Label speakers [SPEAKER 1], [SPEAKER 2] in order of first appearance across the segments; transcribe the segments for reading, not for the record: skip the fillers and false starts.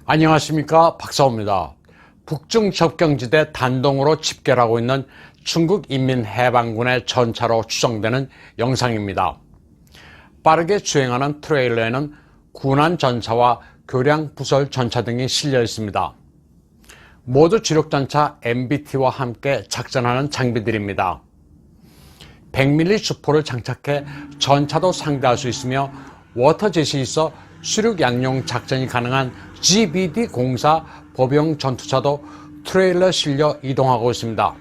[SPEAKER 1] 안녕하십니까, 박사오입니다. 북중 접경지대 단동으로 집결하고 있는 중국 인민해방군의 전차로 추정되는 영상입니다. 빠르게 주행하는 트레일러에는 군한 전차와 교량 부설 전차 등이 실려 있습니다. 모두 주력전차 MBT와 함께 작전하는 장비들입니다. 100mm 주포를 장착해 전차도 상대할 수 있으며 워터젯이 있어 수륙 양용 작전이 가능한 GBD-04 보병 전투차도 트레일러 실려 이동하고 있습니다.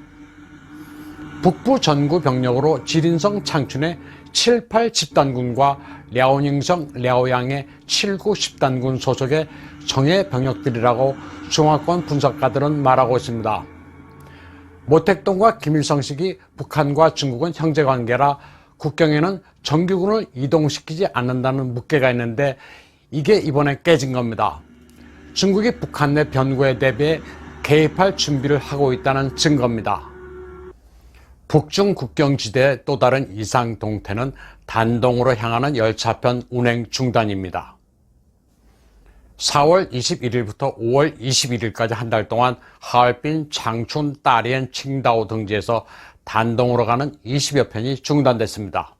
[SPEAKER 1] 북부 전구 병력으로 지린성 창춘의 7-8 집단군과 랴오닝성 랴오양의 7-9 집단군 소속의 정예 병력들이라고 중화권 분석가들은 말하고 있습니다. 모택동과 김일성식이 북한과 중국은 형제관계라 국경에는 정규군을 이동시키지 않는다는 묵계가 있는데 이게 이번에 깨진 겁니다. 중국이 북한 내 변구에 대비해 개입할 준비를 하고 있다는 증거입니다. 북중 국경지대의 또 다른 이상 동태는 단동으로 향하는 열차편 운행 중단입니다. 4월 21일부터 5월 21일까지 한 달 동안 하얼빈, 장춘, 다리엔, 칭다오 등지에서 단동으로 가는 20여 편이 중단됐습니다.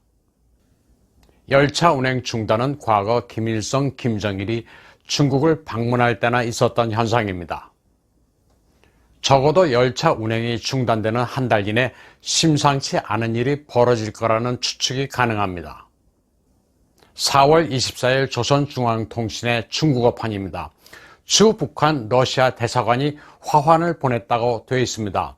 [SPEAKER 1] 열차 운행 중단은 과거 김일성, 김정일이 중국을 방문할 때나 있었던 현상입니다. 적어도 열차 운행이 중단되는 한 달 이내 심상치 않은 일이 벌어질 거라는 추측이 가능합니다. 4월 24일 조선중앙통신의 중국어판입니다. 주 북한 러시아 대사관이 화환을 보냈다고 되어 있습니다.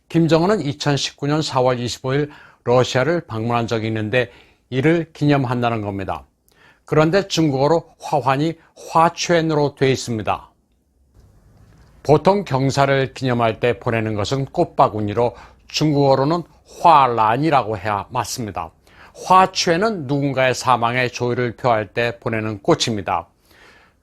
[SPEAKER 1] 김정은은 2019년 4월 25일 러시아를 방문한 적이 있는데 이를 기념한다는 겁니다. 그런데 중국어로 화환이 화촨으로 되어 있습니다. 보통 경사를 기념할 때 보내는 것은 꽃바구니로 중국어로는 화란이라고 해야 맞습니다. 화촨은 누군가의 사망에 조의를 표할 때 보내는 꽃입니다.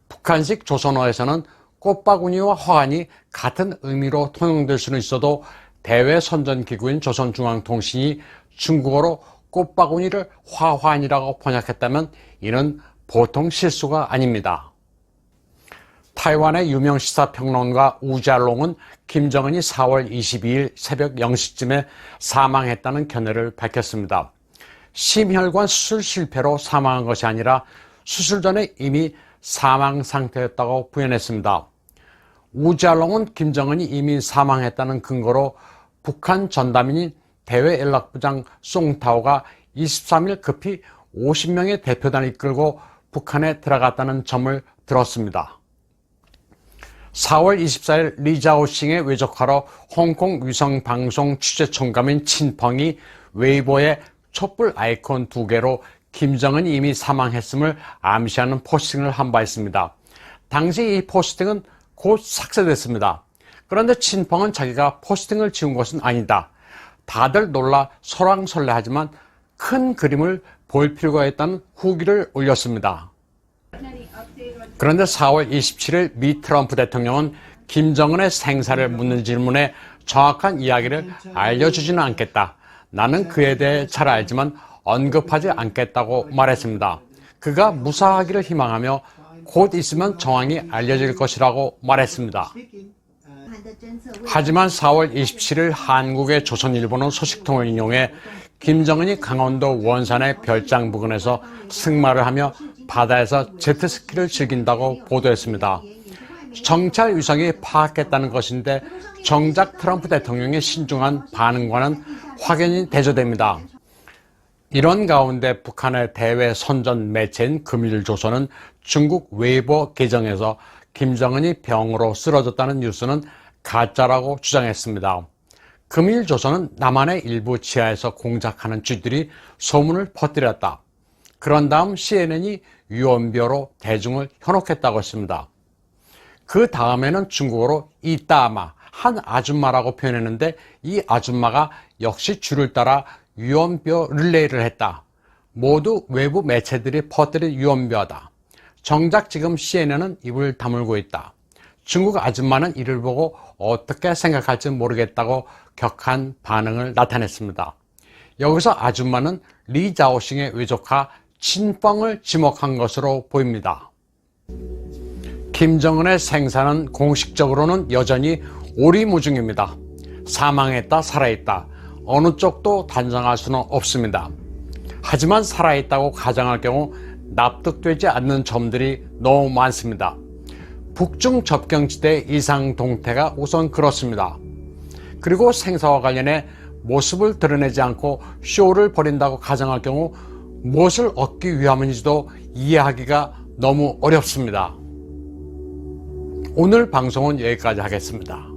[SPEAKER 1] 북한식 조선어에서는 꽃바구니와 화환이 같은 의미로 통용될 수는 있어도 대외선전기구인 조선중앙통신이 중국어로 꽃바구니를 화환이라고 번역했다면 이는 보통 실수가 아닙니다. 타이완의 유명 시사평론가 우자롱은 김정은이 4월 22일 새벽 0시쯤에 사망했다는 견해를 밝혔습니다. 심혈관 수술 실패로 사망한 것이 아니라 수술 전에 이미 사망 상태였다고 부인했습니다. 우자롱은 김정은이 이미 사망했다는 근거로 북한 전담인인 대외연락부장 송타오가 23일 급히 50명의 대표단을 이끌고 북한에 들어갔다는 점을 들었습니다. 4월 24일 리자오싱의 외적화로 홍콩 위성방송 취재총감인 친펑이 웨이보에 촛불 아이콘 2개로 김정은이 이미 사망했음을 암시하는 포스팅을 한 바 있습니다. 당시 이 포스팅은 곧 삭제됐습니다. 그런데 친펑은 자기가 포스팅을 지운 것은 아니다. 다들 놀라 설왕설래하지만 큰 그림을 볼 필요가 있다는 후기를 올렸습니다. 그런데 4월 27일 미 트럼프 대통령은 김정은의 생사를 묻는 질문에 정확한 이야기를 알려주지는 않겠다. 나는 그에 대해 잘 알지만 언급하지 않겠다고 말했습니다. 그가 무사하기를 희망하며 곧 있으면 정황이 알려질 것이라고 말했습니다. 하지만 4월 27일 한국의 조선일보는 소식통을 인용해 김정은이 강원도 원산의 별장 부근에서 승마를 하며 바다에서 제트스키를 즐긴다고 보도했습니다. 정찰 위성이 파악했다는 것인데 정작 트럼프 대통령의 신중한 반응과는 확연히 대조됩니다. 이런 가운데 북한의 대외 선전 매체인 금일조선은 중국 웨이보 계정에서 김정은이 병으로 쓰러졌다는 뉴스는 가짜라고 주장했습니다. 금일조선은 남한의 일부 지하에서 공작하는 쥐들이 소문을 퍼뜨렸다. 그런 다음 CNN이 유언비어로 대중을 현혹했다고 했습니다. 그 다음에는 중국어로 이따마, 한 아줌마라고 표현했는데 이 아줌마가 역시 줄을 따라 유언비어 릴레이를 했다. 모두 외부 매체들이 퍼뜨린 유언비어다. 정작 지금 CNN은 입을 다물고 있다. 중국 아줌마는 이를 보고 어떻게 생각할지 모르겠다고 격한 반응을 나타냈습니다. 여기서 아줌마는 리자오싱의 외조카 친펑을 지목한 것으로 보입니다. 김정은의 생사는 공식적으로는 여전히 오리무중입니다. 사망했다, 살아있다. 어느 쪽도 단정할 수는 없습니다. 하지만 살아있다고 가정할 경우 납득되지 않는 점들이 너무 많습니다. 북중 접경지대 이상 동태가 우선 그렇습니다. 그리고 생사와 관련해 모습을 드러내지 않고 쇼를 벌인다고 가정할 경우 무엇을 얻기 위함인지도 이해하기가 너무 어렵습니다. 오늘 방송은 여기까지 하겠습니다.